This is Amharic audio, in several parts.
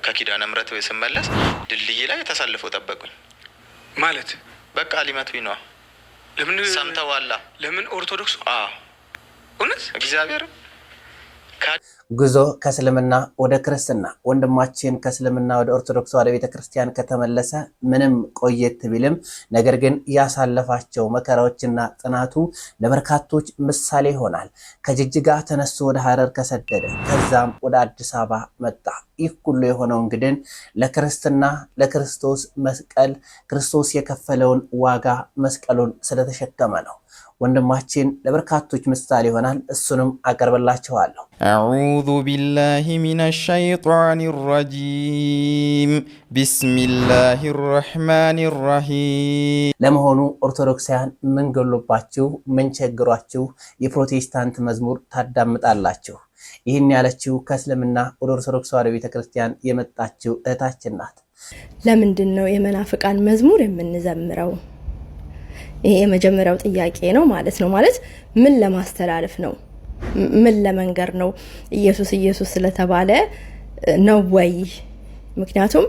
ከኪዳነ ምሕረት ስመለስ ድልድይ ላይ ተሰልፈው ጠበቁኝ ማለት በቃ ሊመቱኝ ነው ለምን ሰምተዋላ ለምን ኦርቶዶክስ እውነት እግዚአብሔር ጉዞ ከእስልምና ወደ ክርስትና ወንድማችን ከእስልምና ወደ ኦርቶዶክስ ወደ ቤተክርስቲያን ከተመለሰ ምንም ቆየት ቢልም ነገር ግን ያሳለፋቸው መከራዎችና ጥናቱ ለበርካቶች ምሳሌ ይሆናል። ከጅጅጋ ተነስቶ ወደ ሐረር ከሰደደ ከዛም ወደ አዲስ አበባ መጣ። ይህ ሁሉ የሆነው እንግዲህ ለክርስትና ለክርስቶስ መስቀል ክርስቶስ የከፈለውን ዋጋ መስቀሉን ስለተሸከመ ነው። ወንድማችን ለበርካቶች ምሳሌ ይሆናል። እሱንም አቀርብላችኋለሁ። አዑዙ ቢላሂ ሚነሽ ሸይጧኒር ረጂም ቢስሚላሂር ረህማኒር ረሂም። ለመሆኑ ኦርቶዶክሳውያን ምን ገሎባችሁ ምን ቸግሯችሁ የፕሮቴስታንት መዝሙር ታዳምጣላችሁ? ይህን ያለችው ከእስልምና ወደ ኦርቶዶክስ ተዋሕዶ ቤተክርስቲያን የመጣችው እህታችን ናት። ለምንድን ነው የመናፍቃን መዝሙር የምንዘምረው? ይሄ የመጀመሪያው ጥያቄ ነው ማለት ነው። ማለት ምን ለማስተላለፍ ነው? ምን ለመንገር ነው? ኢየሱስ ኢየሱስ ስለተባለ ነው ወይ? ምክንያቱም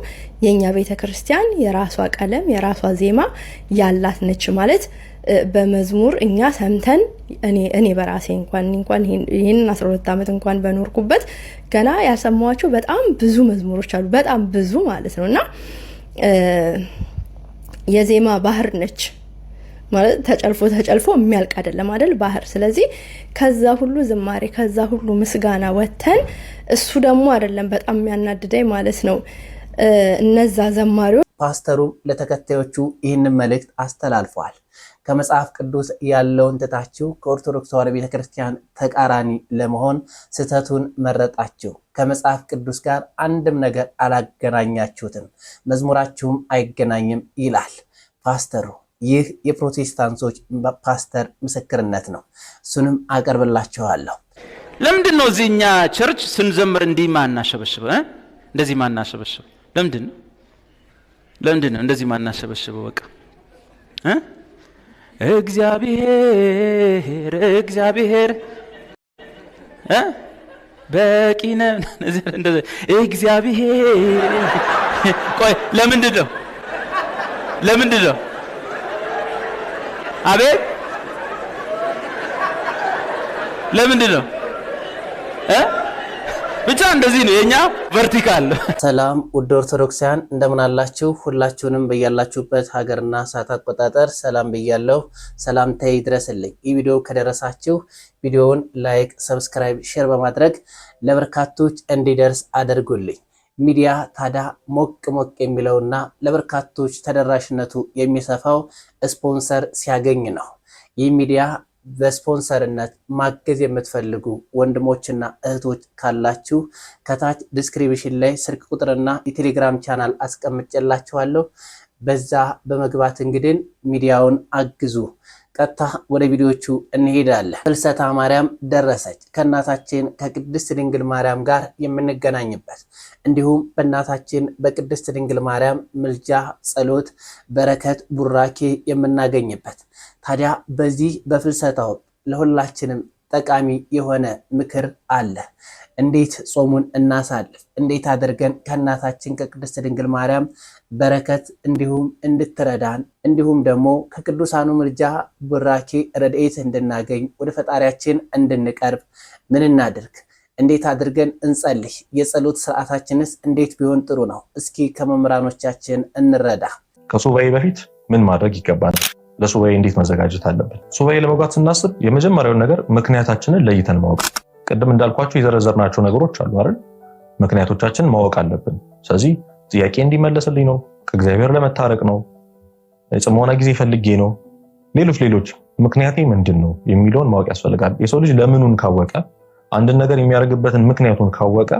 የኛ ቤተክርስቲያን የራሷ ቀለም የራሷ ዜማ ያላት ነች ማለት በመዝሙር እኛ ሰምተን እኔ በራሴ እንኳን ይሄን 12 አመት እንኳን በኖርኩበት ገና ያሰማዋቸው በጣም ብዙ መዝሙሮች አሉ። በጣም ብዙ ማለት ነውና የዜማ ባህር ነች ማለት ተጨልፎ የሚያልቅ አይደለም አይደል ባህር። ስለዚህ ከዛ ሁሉ ዝማሬ ከዛ ሁሉ ምስጋና ወተን እሱ ደግሞ አይደለም በጣም የሚያናድደኝ ማለት ነው እነዛ ዘማሪዎች። ፓስተሩ ለተከታዮቹ ይህንን መልእክት አስተላልፈዋል። ከመጽሐፍ ቅዱስ ያለውን ትታችሁ ከኦርቶዶክስ ተዋሕዶ ቤተክርስቲያን ተቃራኒ ለመሆን ስተቱን መረጣችሁ። ከመጽሐፍ ቅዱስ ጋር አንድም ነገር አላገናኛችሁትም፣ መዝሙራችሁም አይገናኝም ይላል ፓስተሩ። ይህ የፕሮቴስታንቶች ፓስተር ምስክርነት ነው። እሱንም አቀርብላችኋለሁ። ለምንድን ነው እዚህኛ ቸርች ስንዘምር እንዲህ ማናሸበሽበው? እንደዚህ ማናሸበሽበው ለምንድን ነው? እንደዚህ ማናሸበሽበው? በቃ እግዚአብሔር በቂ ነው። እግዚአብሔር ቆይ ለምንድን ነው? አቤት ለምንድን ነው? ብቻ እንደዚህ ነው የኛ ቨርቲካል። ሰላም ውድ ኦርቶዶክሳውያን እንደምን አላችሁ? ሁላችሁንም በያላችሁበት ሀገርና ሰዓት አቆጣጠር ሰላም ብያለሁ። ሰላምታዬ ይድረስልኝ። ይህ ቪዲዮ ከደረሳችሁ ቪዲዮውን ላይክ፣ ሰብስክራይብ፣ ሼር በማድረግ ለበርካቶች እንዲደርስ አድርጉልኝ። ሚዲያ ታዳ ሞቅ የሚለውና ለበርካቶች ተደራሽነቱ የሚሰፋው ስፖንሰር ሲያገኝ ነው። ይህ ሚዲያ በስፖንሰርነት ማገዝ የምትፈልጉ ወንድሞችና እህቶች ካላችሁ ከታች ዲስክሪፕሽን ላይ ስልክ ቁጥርና የቴሌግራም ቻናል አስቀምጬላችኋለሁ። በዛ በመግባት እንግዲህ ሚዲያውን አግዙ። ቀጥታ ወደ ቪዲዮቹ እንሄዳለን። ፍልሰታ ማርያም ደረሰች። ከእናታችን ከቅድስት ድንግል ማርያም ጋር የምንገናኝበት እንዲሁም በእናታችን በቅድስት ድንግል ማርያም ምልጃ፣ ጸሎት፣ በረከት፣ ቡራኬ የምናገኝበት ታዲያ በዚህ በፍልሰታው ለሁላችንም ጠቃሚ የሆነ ምክር አለ። እንዴት ጾሙን እናሳልፍ፣ እንዴት አድርገን ከእናታችን ከቅድስት ድንግል ማርያም በረከት እንዲሁም እንድትረዳን እንዲሁም ደግሞ ከቅዱሳኑ ምልጃ ቡራኬ ረድኤት እንድናገኝ ወደ ፈጣሪያችን እንድንቀርብ ምን እናድርግ፣ እንዴት አድርገን እንጸልይ፣ የጸሎት ስርዓታችንስ እንዴት ቢሆን ጥሩ ነው? እስኪ ከመምህራኖቻችን እንረዳ። ከሱባኤ በፊት ምን ማድረግ ይገባናል? ለሱባኤ እንዴት መዘጋጀት አለብን? ሱባኤ ለመግባት ስናስብ የመጀመሪያው ነገር ምክንያታችንን ለይተን ማወቅ። ቅድም እንዳልኳችሁ የዘረዘርናቸው ነገሮች አሉ አይደል? ምክንያቶቻችን ማወቅ አለብን። ስለዚህ ጥያቄ እንዲመለስልኝ ነው፣ ከእግዚአብሔር ለመታረቅ ነው፣ የጽሞና ጊዜ ፈልጌ ነው፣ ሌሎች ምክንያቴ ምንድን ነው የሚለውን ማወቅ ያስፈልጋል። የሰው ልጅ ለምኑን ካወቀ አንድን ነገር የሚያደርግበትን ምክንያቱን ካወቀ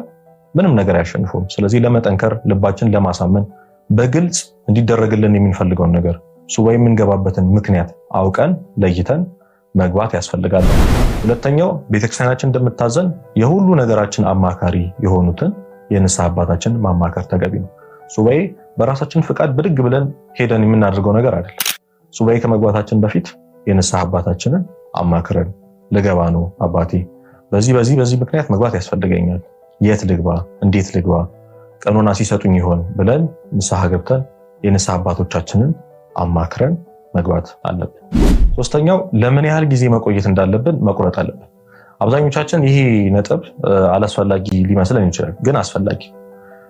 ምንም ነገር አያሸንፈውም። ስለዚህ ለመጠንከር ልባችን ለማሳመን በግልጽ እንዲደረግልን የምንፈልገውን ነገር ሱባኤ የምንገባበትን ምክንያት አውቀን ለይተን መግባት ያስፈልጋል። ሁለተኛው ቤተክርስቲያናችን እንደምታዘን የሁሉ ነገራችን አማካሪ የሆኑትን የንስሐ አባታችን ማማከር ተገቢ ነው። ሱባኤ በራሳችን ፍቃድ ብድግ ብለን ሄደን የምናደርገው ነገር አይደለም። ሱባኤ ከመግባታችን በፊት የንስሐ አባታችንን አማክረን ልገባ ነው አባቴ በዚህ ምክንያት መግባት ያስፈልገኛል፣ የት ልግባ፣ እንዴት ልግባ፣ ቀኖና ሲሰጡኝ ይሆን ብለን ንስሐ ገብተን የንስሐ አባቶቻችንን አማክረን መግባት አለብን። ሶስተኛው ለምን ያህል ጊዜ መቆየት እንዳለብን መቁረጥ አለብን። አብዛኞቻችን ይሄ ነጥብ አላስፈላጊ ሊመስለን ይችላል፣ ግን አስፈላጊ።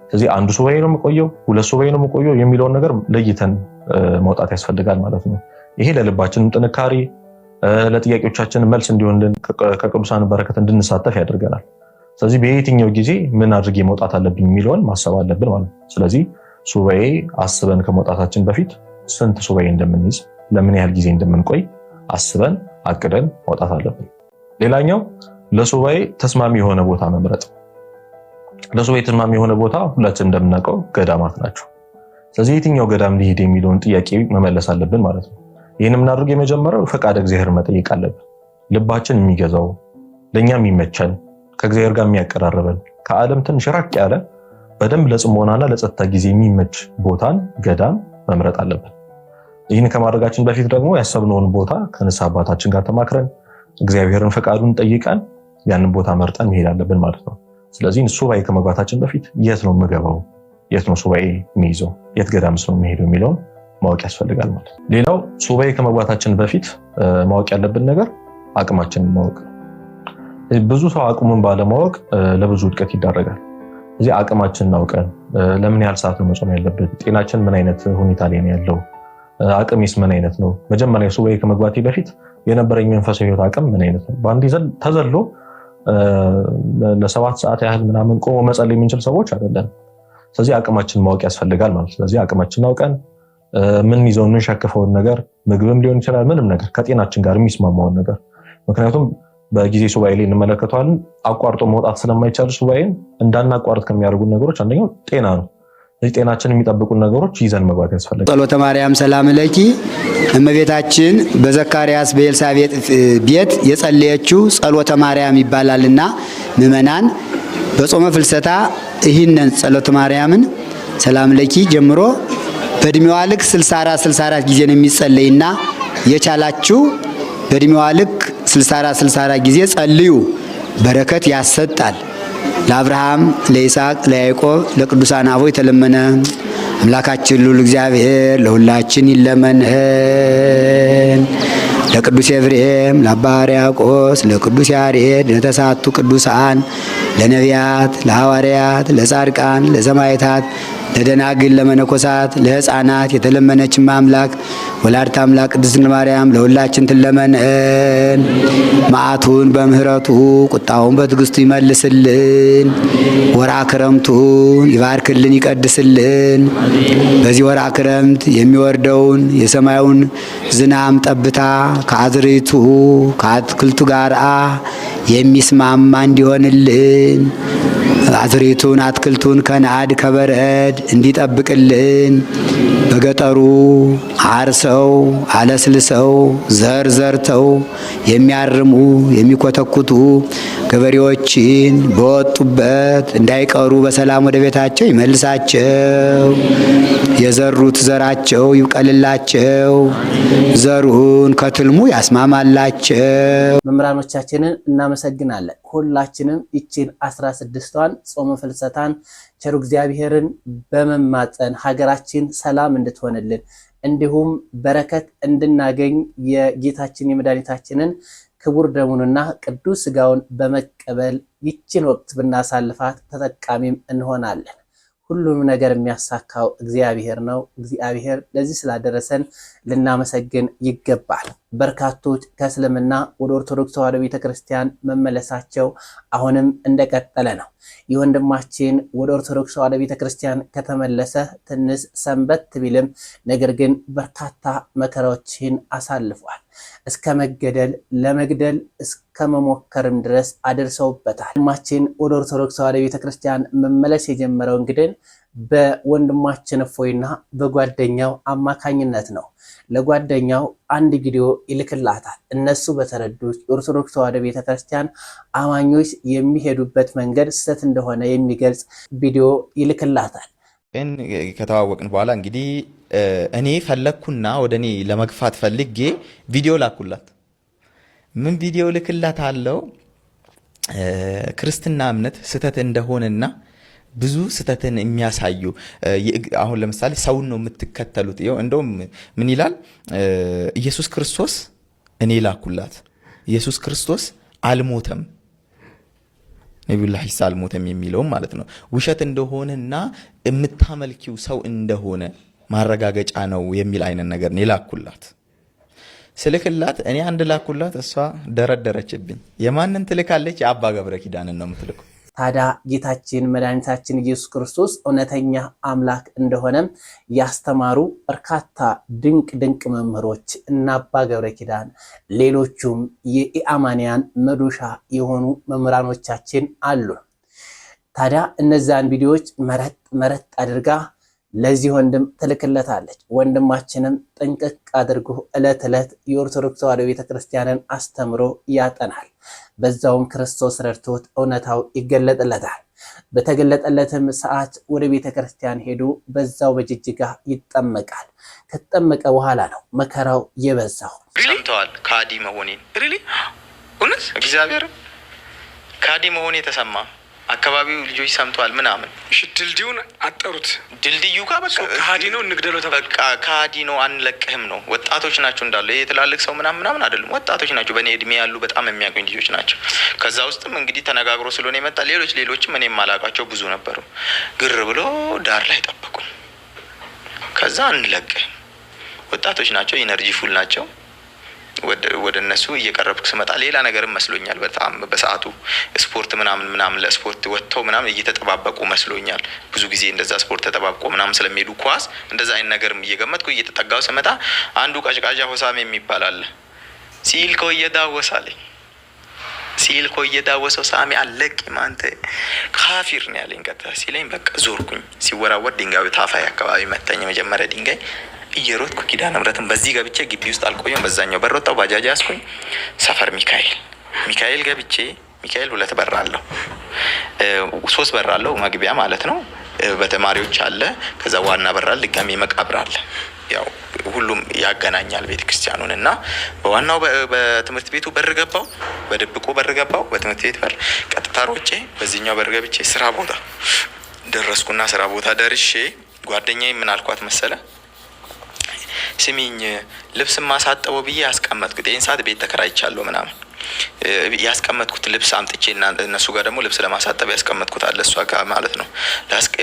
ስለዚህ አንዱ ሱባኤ ነው የምቆየው፣ ሁለት ሱባኤ ነው የምቆየው የሚለውን ነገር ለይተን መውጣት ያስፈልጋል ማለት ነው። ይሄ ለልባችንም ጥንካሬ ለጥያቄዎቻችን መልስ እንዲሆንልን ከቅዱሳን በረከት እንድንሳተፍ ያደርገናል። ስለዚህ በየትኛው ጊዜ ምን አድርጌ መውጣት አለብኝ የሚለውን ማሰብ አለብን ማለት ነው። ስለዚህ ሱባኤ አስበን ከመውጣታችን በፊት ስንት ሱባኤ እንደምንይዝ ለምን ያህል ጊዜ እንደምንቆይ አስበን አቅደን መውጣት አለብን። ሌላኛው ለሱባኤ ተስማሚ የሆነ ቦታ መምረጥ። ለሱባኤ ተስማሚ የሆነ ቦታ ሁላችን እንደምናውቀው ገዳማት ናቸው። ስለዚህ የትኛው ገዳም ሊሄድ የሚለውን ጥያቄ መመለስ አለብን ማለት ነው። ይህን የምናደርገው የመጀመሪያው ፈቃደ እግዚአብሔር መጠየቅ አለብን። ልባችን የሚገዛው ለኛ የሚመቸን ከእግዚአብሔር ጋር የሚያቀራርበን ከዓለም ትንሽ ራቅ ያለ በደንብ ለጽሞናና ለጸጥታ ጊዜ የሚመች ቦታን ገዳም መምረጥ አለብን። ይህን ከማድረጋችን በፊት ደግሞ ያሰብነውን ቦታ ከንስሐ አባታችን ጋር ተማክረን እግዚአብሔርን ፈቃዱን ጠይቀን ያንን ቦታ መርጠን መሄድ አለብን ማለት ነው። ስለዚህ ሱባኤ ከመግባታችን በፊት የት ነው የምገባው፣ የት ነው ሱባኤ የሚይዘው፣ የት ገዳምስ ነው የሚሄደው የሚለውን ማወቅ ያስፈልጋል ማለት ነው። ሌላው ሱባኤ ከመግባታችን በፊት ማወቅ ያለብን ነገር አቅማችንን ማወቅ ነው። ብዙ ሰው አቅሙን ባለማወቅ ለብዙ ውድቀት ይዳረጋል። እዚህ አቅማችንን አውቀን ለምን ያህል ሰዓት ነው መጾም ያለብን፣ ጤናችን ምን አይነት ሁኔታ ላይ ነው ያለው፣ አቅሜስ ምን አይነት ነው፣ መጀመሪያ ሱባኤ ከመግባቴ በፊት የነበረኝ መንፈሳዊ ህይወት አቅም ምን አይነት ነው። በአንድ ተዘሎ ለ7 ሰዓት ያህል ምናምን ቆሞ መጸለይ የምንችል ሰዎች አይደለም። ስለዚህ አቅማችንን ማወቅ ያስፈልጋል ማለት ነው። ስለዚህ አቅማችንን አውቀን ምን ይዘው እንሸክፈውን ነገር ምግብም ሊሆን ይችላል፣ ምንም ነገር ከጤናችን ጋር የሚስማማውን ነገር። ምክንያቱም በጊዜ ሱባኤ ላይ እንመለከተዋለን። አቋርጦ መውጣት ስለማይቻል ሱባኤን እንዳናቋርጥ ከሚያደርጉ ነገሮች አንደኛው ጤና ነው። ስለዚህ ጤናችን የሚጠብቁ ነገሮች ይዘን መግባት ያስፈልጋል። ጸሎተ ማርያም ሰላም ለኪ እመቤታችን በዘካርያስ በኤልሳቤጥ ቤት የጸለየችው ጸሎተ ማርያም ይባላልና ምዕመናን በጾመ ፍልሰታ ይህንን ጸሎተ ማርያምን ሰላም ለኪ ጀምሮ በእድሜዋ ልክ 64 ጊዜ ነው የሚጸለይና የቻላችሁ በእድሜዋ ልክ 64 ጊዜ ጸልዩ፣ በረከት ያሰጣል። ለአብርሃም፣ ለይስሐቅ፣ ለያዕቆብ ለቅዱሳን አበው የተለመነ አምላካችን ልዑል እግዚአብሔር ለሁላችን ይለመንህን። ለቅዱስ ኤፍሬም፣ ለአባ ሕርያቆስ፣ ለቅዱስ ያሬድ፣ ለተሳቱ ቅዱሳን፣ ለነቢያት፣ ለሐዋርያት፣ ለጻድቃን፣ ለሰማዕታት፣ ለደናግል፣ ለመነኮሳት፣ ለሕፃናት የተለመነች አምላክ ወላዲተ አምላክ ቅድስት ድንግል ማርያም ለሁላችን ትለመነን። መዓቱን በምህረቱ ቁጣውን በትዕግስቱ ይመልስልን። ወርሃ ክረምቱን ይባርክልን ይቀድስልን። በዚህ ወርሃ ክረምት የሚወርደውን የሰማዩን ዝናም ጠብታ ከአዝርዕቱ ከአትክልቱ ጋር የሚስማማ እንዲሆንልን አዝርዕቱን አትክልቱን ከነአድ ከበረድ እንዲጠብቅልን በገጠሩ አርሰው አለስልሰው ዘር ዘርተው የሚያርሙ የሚኮተኩቱ ገበሬዎችን በወጡበት እንዳይቀሩ በሰላም ወደ ቤታቸው ይመልሳቸው። የዘሩት ዘራቸው ይብቀልላቸው። ዘሩን ከትልሙ ያስማማላቸው። መምህራኖቻችንን እናመሰግናለን። ሁላችንም ይችን 16ቷን ጾመ ፍልሰታን ቸሩ እግዚአብሔርን በመማፀን ሀገራችን ሰላም እንድትሆንልን እንዲሁም በረከት እንድናገኝ የጌታችን የመድኃኒታችንን ክቡር ደሙንና ቅዱስ ሥጋውን በመቀበል ይችን ወቅት ብናሳልፋት ተጠቃሚም እንሆናለን። ሁሉም ነገር የሚያሳካው እግዚአብሔር ነው። እግዚአብሔር ለዚህ ስላደረሰን ልናመሰግን ይገባል። በርካቶች ከእስልምና ወደ ኦርቶዶክስ ተዋሕዶ ቤተክርስቲያን መመለሳቸው አሁንም እንደቀጠለ ነው። የወንድማችን ወደ ኦርቶዶክስ ተዋሕዶ ቤተክርስቲያን ከተመለሰ ትንሽ ሰንበት ቢልም ነገር ግን በርካታ መከራዎችን አሳልፏል። እስከ መገደል ለመግደል እስከ መሞከርም ድረስ አድርሰውበታል። ወንድማችን ወደ ኦርቶዶክስ ተዋሕዶ ቤተክርስቲያን መመለስ የጀመረው እንግዲህ በወንድማችን እፎይና በጓደኛው አማካኝነት ነው። ለጓደኛው አንድ ቪዲዮ ይልክላታል። እነሱ በተረዱት የኦርቶዶክስ ተዋሕዶ ቤተክርስቲያን አማኞች የሚሄዱበት መንገድ ስህተት እንደሆነ የሚገልጽ ቪዲዮ ይልክላታል። ከተዋወቅን በኋላ እንግዲህ እኔ ፈለግኩና ወደ እኔ ለመግፋት ፈልጌ ቪዲዮ ላኩላት። ምን ቪዲዮ ልክላት አለው? ክርስትና እምነት ስህተት እንደሆነና ብዙ ስተትን የሚያሳዩ አሁን ለምሳሌ ሰውን ነው የምትከተሉት። ይኸው እንደውም ምን ይላል? ኢየሱስ ክርስቶስ እኔ ላኩላት፣ ኢየሱስ ክርስቶስ አልሞተም፣ ነቢዩላህ ዒሳ አልሞተም የሚለውም ማለት ነው ውሸት እንደሆነና የምታመልኪው ሰው እንደሆነ ማረጋገጫ ነው የሚል አይነት ነገር ነው ላኩላት። ስልክላት እኔ አንድ ላኩላት፣ እሷ ደረደረችብኝ። የማንን ትልካለች? የአባ ገብረ ኪዳንን ነው የምትልከው። ታዲያ ጌታችን መድኃኒታችን ኢየሱስ ክርስቶስ እውነተኛ አምላክ እንደሆነም ያስተማሩ በርካታ ድንቅ ድንቅ መምህሮች እና አባ ገብረ ኪዳን ሌሎቹም የኢአማንያን መዶሻ የሆኑ መምህራኖቻችን አሉ። ታዲያ እነዛን ቪዲዮዎች መረጥ አድርጋ ለዚህ ወንድም ትልክለታለች። ወንድማችንም ጥንቅቅ አድርጎ ዕለት ዕለት የኦርቶዶክስ ተዋሕዶ ቤተክርስቲያንን አስተምሮ ያጠናል። በዛውም ክርስቶስ ረድቶት እውነታው ይገለጥለታል። በተገለጠለትም ሰዓት ወደ ቤተክርስቲያን ሄዶ በዛው በጅጅጋ ይጠመቃል። ከተጠመቀ በኋላ ነው መከራው የበዛው። ሰምተዋል ካዲ መሆኔን። እውነት እግዚአብሔር ካዲ መሆኔ ተሰማ። አካባቢው ልጆች ሰምተዋል ምናምን። እሺ ድልድዩን አጠሩት። ድልድዩ ጋር በቃ ካዲ ነው እንግደለው ተባለ። በቃ ካዲ ነው አንለቅህም ነው። ወጣቶች ናቸው እንዳለ የትላልቅ ሰው ምናምን አይደሉም። ወጣቶች ናቸው፣ በእኔ እድሜ ያሉ በጣም የሚያውቁኝ ልጆች ናቸው። ከዛ ውስጥም እንግዲህ ተነጋግሮ ስለሆነ የመጣ ሌሎችም እኔ የማላውቃቸው ብዙ ነበሩ። ግር ብሎ ዳር ላይ ጠበቁኝ። ከዛ አንለቅህም፣ ወጣቶች ናቸው፣ ኢነርጂ ፉል ናቸው። ወደ እነሱ እየቀረብኩ ስመጣ ሌላ ነገርም መስሎኛል። በጣም በሰዓቱ ስፖርት ምናምን ለስፖርት ወጥተው ምናምን እየተጠባበቁ መስሎኛል። ብዙ ጊዜ እንደዛ ስፖርት ተጠባብቆ ምናምን ስለሚሄዱ ኳስ እንደዛ አይነት ነገርም እየገመትኩ እየተጠጋው ስመጣ አንዱ ቀጭቃዣ ሆሳም የሚባል አለ። ሲል ኮየዳወሳለኝ ሲል ኮየዳወሰው ሳሚ አለቅ ማንተ ካፊር ነው ያለኝ። ቀጥታ ሲለኝ በቃ ዞርኩኝ። ሲወራወር ድንጋዩ ታፋይ አካባቢ መታኝ። መጀመሪያ ድንጋይ እየሮጥኩ ኪዳነ ምሕረትን በዚህ ገብቼ ግቢ ውስጥ አልቆየም። በዛኛው በር ወጣሁ። ባጃጅ ያስኩኝ። ሰፈር ሚካኤል ገብቼ ሚካኤል 2 በር አለው 3 በር አለው መግቢያ ማለት ነው። በተማሪዎች አለ። ከዛ ዋና በር አለ። ድጋሜ መቃብር አለ። ያው ሁሉም ያገናኛል ቤተክርስቲያኑን እና በዋናው በትምህርት ቤቱ በር ገባው፣ በድብቁ በር ገባው። በትምህርት ቤት በር ቀጥታ ሮጬ በዚህኛው በር ገብቼ ስራ ቦታ ደረስኩና ስራ ቦታ ደርሼ ጓደኛዬ ምን አልኳት መሰለ? ስሚኝ ልብስ ማሳጠበው ብዬ ያስቀመጥኩት ይሄን ሰዓት ቤት ተከራይቻለሁ ምናምን ያስቀመጥኩት ልብስ አምጥቼ እና እነሱ ጋር ደግሞ ልብስ ለማሳጠብ ያስቀመጥኩት አለ እሷ ጋር ማለት ነው።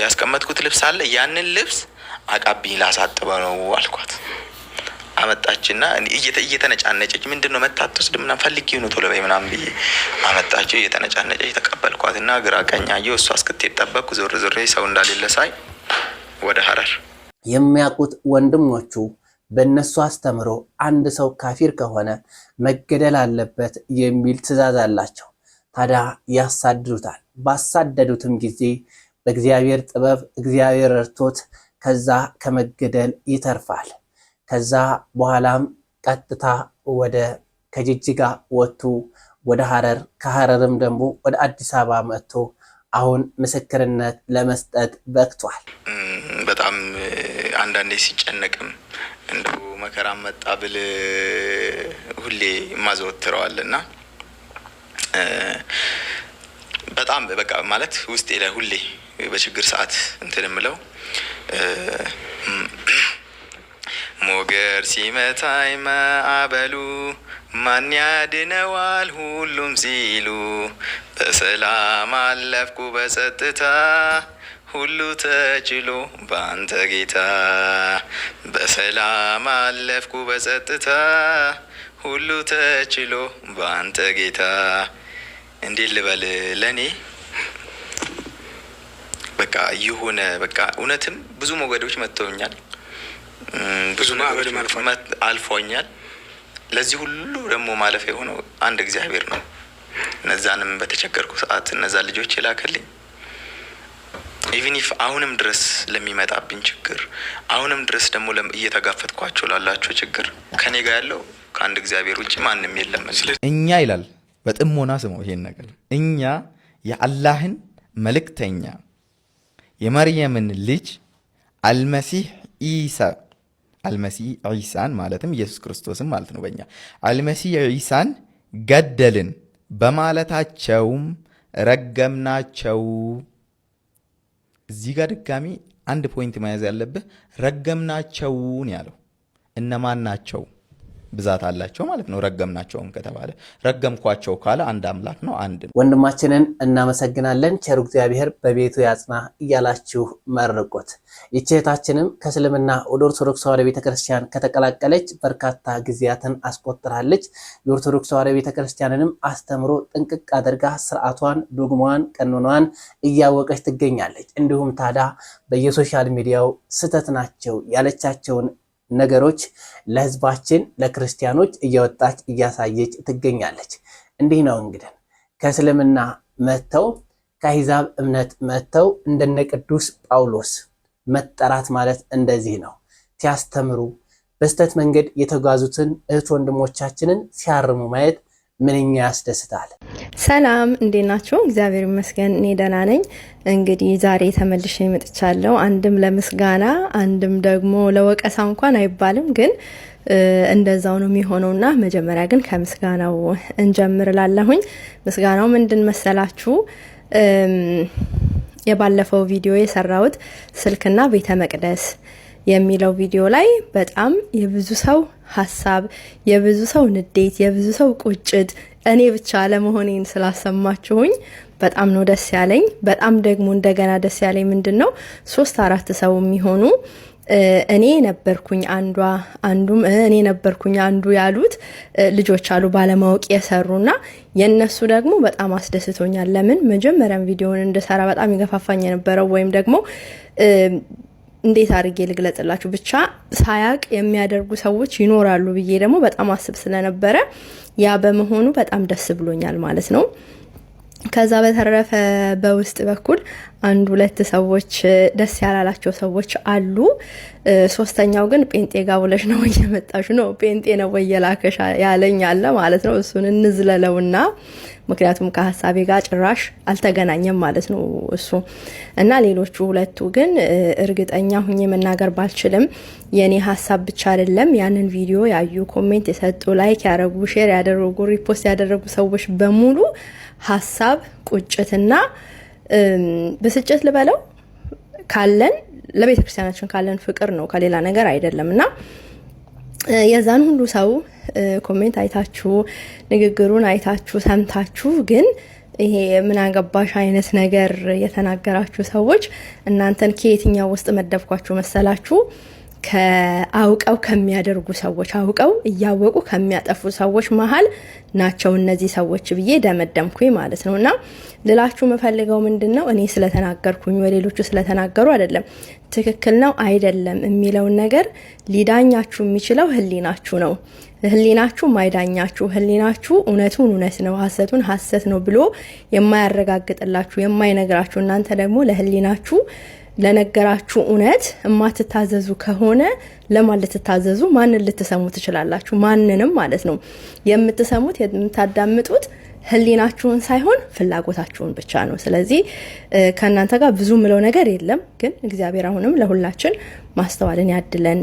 ያስቀመጥኩት ልብስ አለ። ያንን ልብስ አቃብኝ ላሳጥበው ነው አልኳት። አመጣችና እየተነጫነጨች ምንድነው መታተስድ ምናምን ፈልጊው ነው ቶሎ በይ ምናምን ብዬ አመጣችው። እየተነጫነጨች ተቀበልኳትና ግራ ቀኝ አየሁ። እሷ እስክትሄድ ጠበቅኩ። ዞር ሰው እንዳሌለ ሳይ ወደ ሐረር የሚያውቁት ወንድሞቹ በእነሱ አስተምሮ አንድ ሰው ካፊር ከሆነ መገደል አለበት የሚል ትእዛዝ አላቸው። ታዲያ ያሳድዱታል። ባሳደዱትም ጊዜ በእግዚአብሔር ጥበብ እግዚአብሔር ረድቶት ከዛ ከመገደል ይተርፋል። ከዛ በኋላም ቀጥታ ከጅጅጋ ወጥቶ ወደ ሐረር፣ ከሐረርም ደግሞ ወደ አዲስ አበባ መጥቶ አሁን ምስክርነት ለመስጠት በቅቷል። በጣም አንዳንዴ ሲጨነቅም እንደው መከራ መጣ ብል ሁሌ ማዘወትረዋልና በጣም በቃ ማለት ውስጤ ላይ ሁሌ በችግር ሰዓት እንትን ምለው ሞገር ሲመታኝ ማዕበሉ ማን ያድነዋል ሁሉም ሲሉ በሰላም አለፍኩ በጸጥታ ሁሉ ተችሎ በአንተ ጌታ በሰላም አለፍኩ በጸጥታ ሁሉ ተችሎ በአንተ ጌታ። እንዴት ልበል ለኔ በቃ የሆነ በቃ እውነትም ብዙ ሞገዶች መጥተውኛል፣ ብዙ ማዕበል አልፎኛል። ለዚህ ሁሉ ደግሞ ማለፍ የሆነው አንድ እግዚአብሔር ነው። እነዛንም በተቸገርኩ ሰዓት እነዛ ልጆች ይላከልኝ። ኢቭን ኢፍ አሁንም ድረስ ለሚመጣብኝ ችግር አሁንም ድረስ ደግሞ እየተጋፈጥኳቸው ላላቸው ችግር ከኔ ጋር ያለው ከአንድ እግዚአብሔር ውጭ ማንም የለም። እኛ ይላል በጥሞና ስመው ይሄን ነገር እኛ የአላህን መልእክተኛ የመርየምን ልጅ አልመሲህ ዒሳን ማለትም ኢየሱስ ክርስቶስን ማለት ነው። በእኛ አልመሲህ ዒሳን ገደልን በማለታቸውም ረገምናቸው። እዚህ ጋር ድጋሚ አንድ ፖይንት መያዝ ያለብህ ረገምናቸውን ያለው እነማን ናቸው? ብዛት አላቸው ማለት ነው። ረገምናቸውም ከተባለ ረገምኳቸው ካለ አንድ አምላክ ነው፣ አንድ ነው። ወንድማችንን እናመሰግናለን። ቸሩ እግዚአብሔር በቤቱ ያጽና እያላችሁ መርቁት። ይህችታችንም ከእስልምና ወደ ኦርቶዶክስ ተዋሕዶ ቤተክርስቲያን ከተቀላቀለች በርካታ ጊዜያትን አስቆጥራለች። የኦርቶዶክስ ተዋሕዶ ቤተክርስቲያንንም አስተምሮ ጥንቅቅ አድርጋ ስርዓቷን፣ ዶግማዋን፣ ቀኖኗን እያወቀች ትገኛለች። እንዲሁም ታዲያ በየሶሻል ሚዲያው ስተት ናቸው ያለቻቸውን ነገሮች ለህዝባችን ለክርስቲያኖች እያወጣች እያሳየች ትገኛለች። እንዲህ ነው እንግዲህ ከእስልምና መተው ከአሕዛብ እምነት መተው እንደነ ቅዱስ ጳውሎስ መጠራት ማለት እንደዚህ ነው። ሲያስተምሩ በስተት መንገድ የተጓዙትን እህት ወንድሞቻችንን ሲያርሙ ማየት ምንኛ ያስደስታል። ሰላም እንዴት ናችሁ? እግዚአብሔር ይመስገን እኔ ደህና ነኝ። እንግዲህ ዛሬ ተመልሼ መጥቻለሁ። አንድም ለምስጋና አንድም ደግሞ ለወቀሳ እንኳን አይባልም፣ ግን እንደዛው ነው የሚሆነውና መጀመሪያ ግን ከምስጋናው እንጀምርላለሁኝ። ምስጋናው ምንድን መሰላችሁ? የባለፈው ቪዲዮ የሰራሁት ስልክና ቤተ መቅደስ የሚለው ቪዲዮ ላይ በጣም የብዙ ሰው ሀሳብ፣ የብዙ ሰው ንዴት፣ የብዙ ሰው ቁጭት እኔ ብቻ ለመሆኔን ስላሰማችሁኝ በጣም ነው ደስ ያለኝ። በጣም ደግሞ እንደገና ደስ ያለኝ ምንድነው 3-4 ሰው የሚሆኑ እኔ ነበርኩኝ አንዱም እኔ ነበርኩኝ አንዱ ያሉት ልጆች አሉ ባለማወቅ የሰሩና የነሱ ደግሞ በጣም አስደስቶኛል። ለምን መጀመሪያም ቪዲዮውን እንድሰራ በጣም ይገፋፋኝ የነበረው ወይም ደግሞ እንዴት አድርጌ ልግለጽላችሁ ብቻ ሳያቅ የሚያደርጉ ሰዎች ይኖራሉ ብዬ ደግሞ በጣም አስብ ስለነበረ ያ በመሆኑ በጣም ደስ ብሎኛል ማለት ነው። ከዛ በተረፈ በውስጥ በኩል 1-2 ሰዎች ደስ ያላላቸው ሰዎች አሉ። ሶስተኛው ግን ጴንጤ ጋር ብለሽ ነው እየመጣሽ ነው ጴንጤ ነው ወየላከሽ ያለኝ አለ ማለት ነው። እሱን እንዝለለውና ምክንያቱም ከሐሳቤ ጋር ጭራሽ አልተገናኘም ማለት ነው እሱ እና ሌሎቹ ሁለቱ ግን እርግጠኛ ሁኜ መናገር ባልችልም የኔ ሐሳብ ብቻ አይደለም ያንን ቪዲዮ ያዩ ኮሜንት የሰጡ ላይክ ያደረጉ ሼር ያደረጉ ሪፖስት ያደረጉ ሰዎች በሙሉ ሐሳብ ቁጭትና ብስጭት ልበለው ካለን ለቤተ ክርስቲያናችን ካለን ፍቅር ነው ከሌላ ነገር አይደለምና የዛን ሁሉ ሰው ኮሜንት አይታችሁ ንግግሩን አይታችሁ ሰምታችሁ ግን ይሄ ምን አገባሽ አይነት ነገር የተናገራችሁ ሰዎች እናንተን ከየትኛው ውስጥ መደብኳችሁ መሰላችሁ? ከአውቀው ከሚያደርጉ ሰዎች አውቀው እያወቁ ከሚያጠፉ ሰዎች መሃል ናቸው እነዚህ ሰዎች ብዬ ደመደምኩኝ ማለት ነውና ልላችሁ መፈልገው ምንድነው እኔ ስለተናገርኩኝ ወይ ሌሎቹ ስለተናገሩ አይደለም ትክክል ነው አይደለም የሚለው ነገር ሊዳኛችሁ የሚችለው ህሊናችሁ ነው። ህሊናችሁ ማይዳኛችሁ ህሊናችሁ እውነቱን እውነት ነው ሐሰቱን ሐሰት ነው ብሎ የማያረጋግጥላችሁ የማይነግራችሁ እናንተ ደግሞ ለህሊናችሁ ለነገራችሁ እውነት እማትታዘዙ ከሆነ ለማን ልትታዘዙ ማንን ልትሰሙ ትችላላችሁ? ማንንም ማለት ነው። የምትሰሙት የምታዳምጡት ህሊናችሁን ሳይሆን ፍላጎታችሁን ብቻ ነው። ስለዚህ ከእናንተ ጋር ብዙ ምለው ነገር የለም፣ ግን እግዚአብሔር አሁንም ለሁላችን ማስተዋልን ያድለን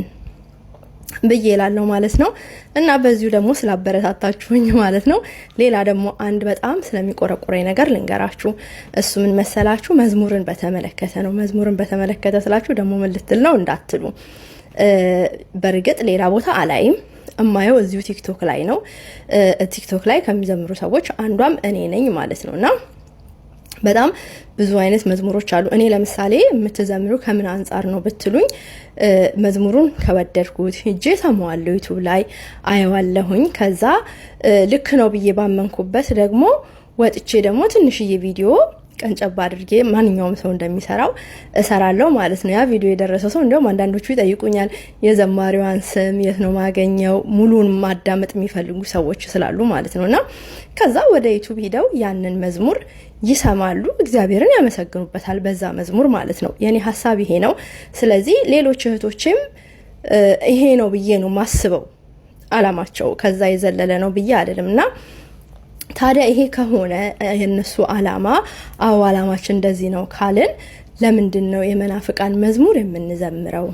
ብዬ እላለሁ ማለት ነው። እና በዚሁ ደግሞ ስላበረታታችሁኝ ማለት ነው። ሌላ ደግሞ አንድ በጣም ስለሚቆረቆረኝ ነገር ልንገራችሁ። እሱ ምን መሰላችሁ? መዝሙርን በተመለከተ ነው። መዝሙርን በተመለከተ ስላችሁ ደግሞ ምን ልትል ነው እንዳትሉ። በእርግጥ ሌላ ቦታ አላይም፣ እማየው እዚሁ ቲክቶክ ላይ ነው። ቲክቶክ ላይ ከሚዘምሩ ሰዎች አንዷም እኔ ነኝ ማለት ነውና በጣም ብዙ አይነት መዝሙሮች አሉ። እኔ ለምሳሌ የምትዘምሩ ከምን አንጻር ነው ብትሉኝ መዝሙሩን ከወደድኩት ሄጄ ሰማዋለሁ፣ ዩቲዩብ ላይ አየዋለሁኝ። ከዛ ልክ ነው ብዬ ባመንኩበት ደግሞ ወጥቼ ደግሞ ትንሽዬ ቪዲዮ ቀንጨባ አድርጌ ማንኛውም ሰው እንደሚሰራው እሰራለሁ ማለት ነው። ያ ቪዲዮ የደረሰው ሰው እንደውም አንዳንዶቹ ይጠይቁኛል የዘማሪዋን ስም የት ነው ማገኘው፣ ሙሉን ማዳመጥ የሚፈልጉ ሰዎች ስላሉ ማለት ነውና ከዛ ወደ ዩቲዩብ ሄደው ያንን መዝሙር ይሰማሉ፣ እግዚአብሔርን ያመሰግኑበታል በዛ መዝሙር ማለት ነው። የኔ ሐሳብ ይሄ ነው። ስለዚህ ሌሎች እህቶችም ይሄ ነው ብዬ ነው ማስበው፣ አላማቸው ከዛ የዘለለ ነው ብዬ አይደለምና ታዲያ ይሄ ከሆነ የነሱ አላማ አላማችን እንደዚህ ነው ካልን ለምንድን ነው የመናፍቃን መዝሙር የምንዘምረው?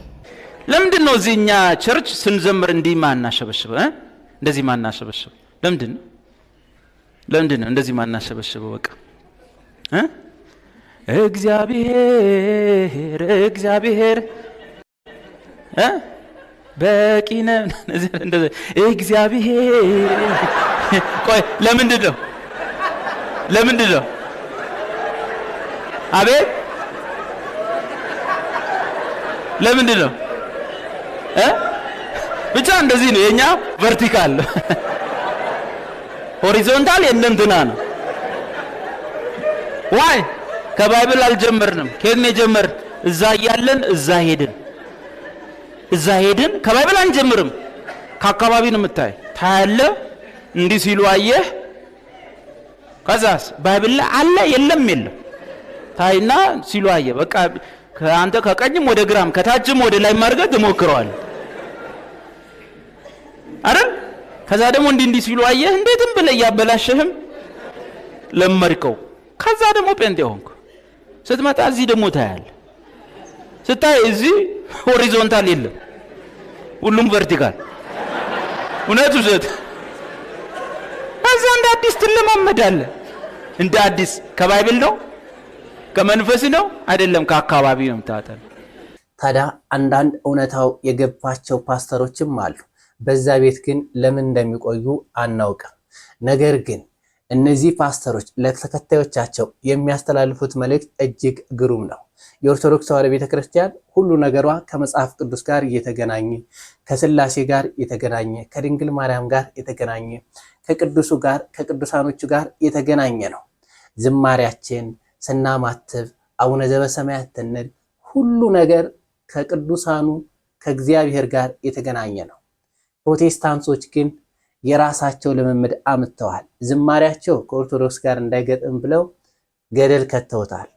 ለምንድን ነው እዚህኛ ቸርች ስንዘምር እንዲህ ማናሸበሽበ እንደዚህ ማናሸበሽበ? ለምንድን ነው እንደዚህ ማናሸበሽበ? በቃ እግዚአብሔር እግዚአብሔር በቂ ነው። እግዚአብሔር ቆይ ለምንድን ነው አቤት ለምንድን ነው ብቻ እንደዚህ ነው የኛ ቨርቲካል ሆሪዞንታል የእንትና ነው ዋይ ከባይብል አልጀመርንም ከየት ነው የጀመርን እዛ ያለን እዛ ሄድን ከባይብል አንጀምርም ከአካባቢ ነው የምታይ ታያለ እንዲህ ሲሉ አየህ ከዛስ ባይብል ላይ አለ የለም ታይና ሲሉ አየህ በቃ ከአንተ ከቀኝም ወደ ግራም ከታችም ወደ ላይ ማርገት ተሞክረዋል አይደል ከዛ ደግሞ እንዲህ ሲሉ አየህ እንዴትም ብለ ያበላሽህም ለመርከው ከዛ ደግሞ ጴንጤ ሆንክ ስትመጣ እዚህ ደግሞ ታያል ስታይ እዚህ ሆሪዞንታል የለም ሁሉም ቨርቲካል እውነቱ ዘት ከዛ እንደ አዲስ ትለማመዳለህ እንደ አዲስ ከባይብል ነው ከመንፈስ ነው አይደለም ከአካባቢ ነው ታጠል ታዲያ አንዳንድ እውነታው የገባቸው ፓስተሮችም አሉ በዛ ቤት ግን ለምን እንደሚቆዩ አናውቅም ነገር ግን እነዚህ ፓስተሮች ለተከታዮቻቸው የሚያስተላልፉት መልእክት እጅግ ግሩም ነው የኦርቶዶክስ ተዋሕዶ ቤተክርስቲያን ሁሉ ነገሯ ከመጽሐፍ ቅዱስ ጋር የተገናኘ ከስላሴ ጋር የተገናኘ ከድንግል ማርያም ጋር የተገናኘ ከቅዱሱ ጋር ከቅዱሳኖቹ ጋር የተገናኘ ነው ዝማሪያችን ስናማትብ አቡነ ዘበሰማያት እንል ሁሉ ነገር ከቅዱሳኑ ከእግዚአብሔር ጋር የተገናኘ ነው ፕሮቴስታንቶች ግን የራሳቸው ልምምድ አምጥተዋል ዝማሪያቸው ከኦርቶዶክስ ጋር እንዳይገጥም ብለው ገደል ከተውታል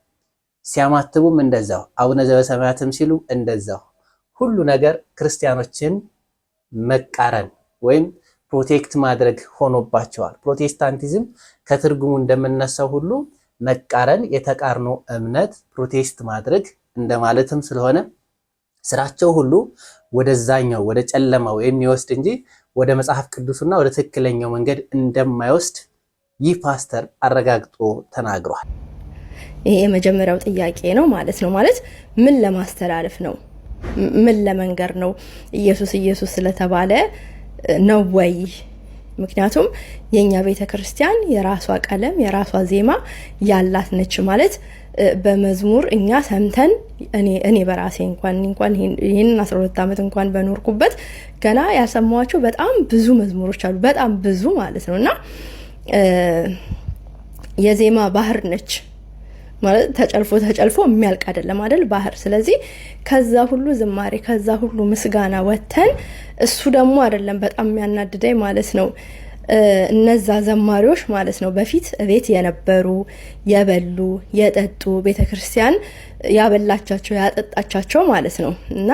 ሲያማትቡም እንደዛው አቡነ ዘበሰማያትም ሲሉ እንደዛው ሁሉ ነገር ክርስቲያኖችን መቃረን ወይም ፕሮቴክት ማድረግ ሆኖባቸዋል ፕሮቴስታንቲዝም ከትርጉሙ እንደምነሳው ሁሉ መቃረን የተቃርኖ እምነት ፕሮቴስት ማድረግ እንደማለትም ስለሆነ ስራቸው ሁሉ ወደዛኛው ወደ ጨለማው የሚወስድ እንጂ ወደ መጽሐፍ ቅዱስና ወደ ትክክለኛው መንገድ እንደማይወስድ ይህ ፓስተር አረጋግጦ ተናግሯል ይሄ የመጀመሪያው ጥያቄ ነው ማለት ነው ማለት ምን ለማስተላለፍ ነው ምን ለመንገር ነው ኢየሱስ ስለተባለ ነው ወይ ምክንያቱም የኛ ቤተክርስቲያን የራሷ ቀለም የራሷ ዜማ ያላት ነች ማለት በመዝሙር እኛ ሰምተን እኔ በራሴ እንኳን ይሄንን 12 አመት እንኳን በኖርኩበት ገና ያሰማዋቸው በጣም ብዙ መዝሙሮች አሉ በጣም ብዙ ማለት ነውና የዜማ ባህር ነች ማለት ተጨልፎ የሚያልቅ አይደለም አይደል ባህር ስለዚህ ከዛ ሁሉ ዝማሬ ከዛ ሁሉ ምስጋና ወተን እሱ ደግሞ አይደለም በጣም የሚያናድደኝ ማለት ነው እነዛ ዘማሪዎች ማለት ነው በፊት ቤት የነበሩ የበሉ የጠጡ ቤተክርስቲያን ያበላቻቸው ያጠጣቻቸው ማለት ነው እና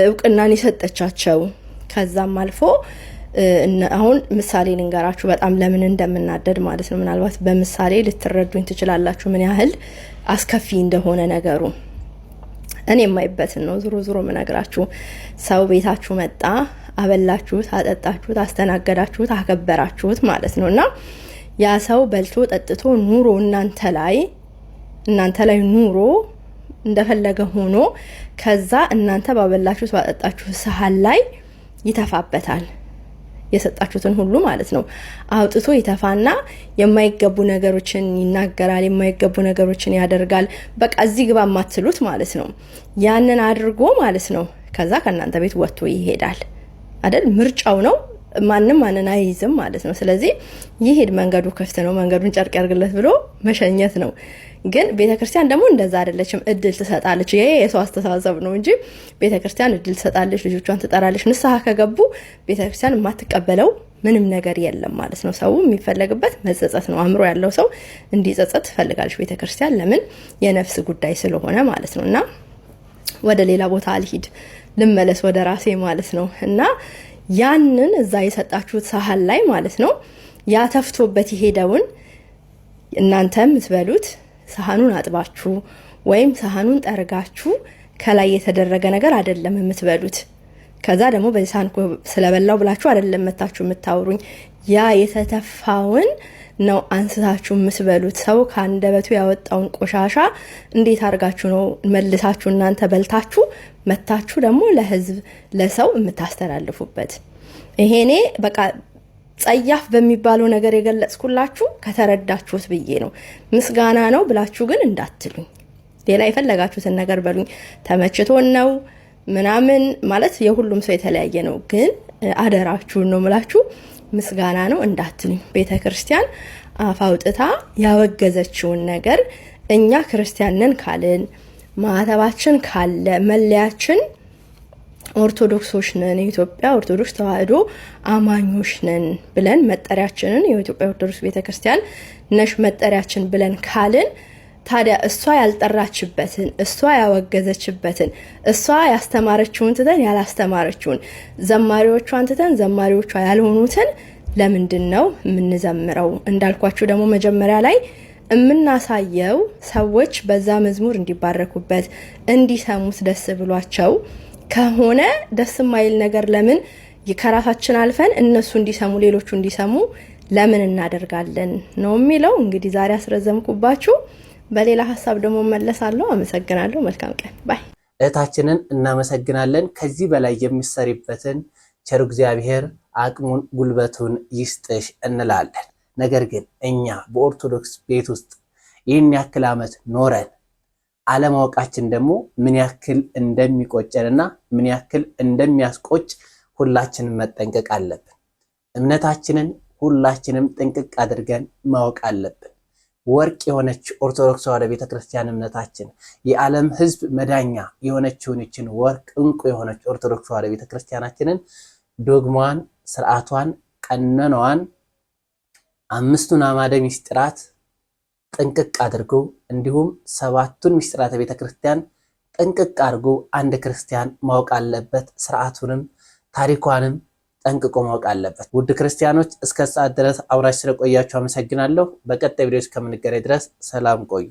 እውቅናን ይሰጠቻቸው ከዛም አልፎ አሁን ምሳሌ ልንገራችሁ በጣም ለምን እንደምናደድ ማለት ነው ምናልባት በምሳሌ ልትረዱኝ ትችላላችሁ ምን ያህል አስከፊ እንደሆነ ነገሩ እኔ የማይበት ነው ዙሮ ምነግራችሁ ሰው ቤታችሁ መጣ አበላችሁት አጠጣችሁት አስተናገዳችሁት አከበራችሁት ማለት ነውና ያ ሰው በልቶ ጠጥቶ ኑሮ እናንተ ላይ ኑሮ እንደፈለገ ሆኖ ከዛ እናንተ ባበላችሁት ባጠጣችሁት ሰሃን ላይ ይተፋበታል የሰጣችሁትን ሁሉ ማለት ነው አውጥቶ ይተፋና የማይገቡ ነገሮችን ይናገራል የማይገቡ ነገሮችን ያደርጋል በቃ እዚህ ግባ ማትሉት ማለት ነው ያንን አድርጎ ማለት ነው ከዛ ከናንተ ቤት ወጥቶ ይሄዳል አይደል ምርጫው ነው ማንንም አይይዝም ማለት ነው ስለዚህ ይሄድ መንገዱ ክፍት ነው መንገዱን ጨርቅ ያርግለት ብሎ መሸኘት ነው ግን ቤተክርስቲያን ደግሞ እንደዛ አይደለችም እድል ትሰጣለች ይሄ የሰው አስተሳሰብ ነው እንጂ ቤተክርስቲያን እድል ትሰጣለች ልጆቿን ትጠራለች ንስሐ ከገቡ ቤተክርስቲያን ማትቀበለው ምንም ነገር የለም ማለት ነው ሰው የሚፈልግበት መጸጸት ነው አእምሮ ያለው ሰው እንዲጸጸት ትፈልጋለች ቤተክርስቲያን ለምን የነፍስ ጉዳይ ስለሆነ ማለት ነውና ወደ ሌላ ቦታ አልሂድ ልመለስ ወደ ራሴ ማለት ነው እና ያንን እዛ የሰጣችሁት ሳህል ላይ ማለት ነው ያ ተፍቶበት ይሄደውን እናንተም ምትበሉት ሳህኑን አጥባችሁ ወይም ሳህኑን ጠርጋችሁ ከላይ የተደረገ ነገር አይደለም የምትበሉት ከዛ ደግሞ በሳህን ስለበላው ብላችሁ አይደለም መታችሁ የምታወሩኝ ያ የተተፋውን ነው አንስታችሁ የምትበሉት? ሰው ከአንደበቱ ያወጣውን ቆሻሻ እንዴት አድርጋችሁ ነው መልሳችሁ እናንተ በልታችሁ መታችሁ ደግሞ ለህዝብ ለሰው የምታስተላልፉበት? ይሄኔ በቃ ጸያፍ በሚባለው ነገር የገለጽኩላችሁ ከተረዳችሁት ብዬ ነው። ምስጋና ነው ብላችሁ ግን እንዳትሉኝ። ሌላ የፈለጋችሁትን ነገር በሉኝ። ተመችቶን ነው ምናምን ማለት የሁሉም ሰው የተለያየ ነው። ግን አደራችሁን ነው ምላችሁ ምስጋና ነው እንዳትሉኝ። ቤተክርስቲያን አፍ አውጥታ ያወገዘችውን ነገር እኛ ክርስቲያን ነን ካልን ማዕተባችን ካለ መለያችን ኦርቶዶክሶች ነን፣ የኢትዮጵያ ኦርቶዶክስ ተዋሕዶ አማኞች ነን ብለን መጠሪያችንን የኢትዮጵያ ኦርቶዶክስ ቤተክርስቲያን ነሽ መጠሪያችን ብለን ካልን ታዲያ እሷ ያልጠራችበትን እሷ ያወገዘችበትን እሷ ያስተማረችውን ትተን ያላስተማረችውን ዘማሪዎቿን ትተን ዘማሪዎቿ ያልሆኑትን ለምንድን ነው የምንዘምረው? እንዳልኳችሁ ደግሞ መጀመሪያ ላይ የምናሳየው ሰዎች በዛ መዝሙር እንዲባረኩበት እንዲሰሙት ደስ ብሏቸው ከሆነ ደስ የማይል ነገር ለምን ከራሳችን አልፈን እነሱ እንዲሰሙ ሌሎቹ እንዲሰሙ ለምን እናደርጋለን ነው የሚለው። እንግዲህ ዛሬ አስረዘምኩባችሁ። በሌላ ሐሳብ ደግሞ መለሳለሁ። አመሰግናለሁ። መልካም ቀን ባይ። እህታችንን እናመሰግናለን። ከዚህ በላይ የሚሰሪበትን ቸሩ እግዚአብሔር አቅሙን ጉልበቱን ይስጥሽ እንላለን። ነገር ግን እኛ በኦርቶዶክስ ቤት ውስጥ ይህን ያክል ዓመት ኖረን አለማወቃችን ደግሞ ምን ያክል እንደሚቆጨንና ምን ያክል እንደሚያስቆጭ ሁላችንም መጠንቀቅ አለብን። እምነታችንን ሁላችንም ጥንቅቅ አድርገን ማወቅ አለብን። ወርቅ የሆነች ኦርቶዶክስ ተዋሕዶ ቤተክርስቲያን እምነታችን የዓለም ሕዝብ መዳኛ የሆነችውን ይችን ወርቅ እንቁ የሆነች ኦርቶዶክስ ተዋሕዶ ቤተክርስቲያናችንን ዶግማዋን፣ ስርዓቷን፣ ቀኖናዋን፣ አምስቱን አዕማደ ምስጢራት ጥንቅቅ አድርጎ እንዲሁም ሰባቱን ምስጢራተ ቤተክርስቲያን ጥንቅቅ አድርጎ አንድ ክርስቲያን ማወቅ አለበት። ስርዓቱንም ታሪኳንም ጠንቅቆ ማወቅ አለበት። ውድ ክርስቲያኖች እስከ ሰዓት ድረስ አብራችሁ ስለቆያችሁ አመሰግናለሁ። በቀጣይ ቪዲዮ እስከምንገናኝ ድረስ ሰላም ቆዩ።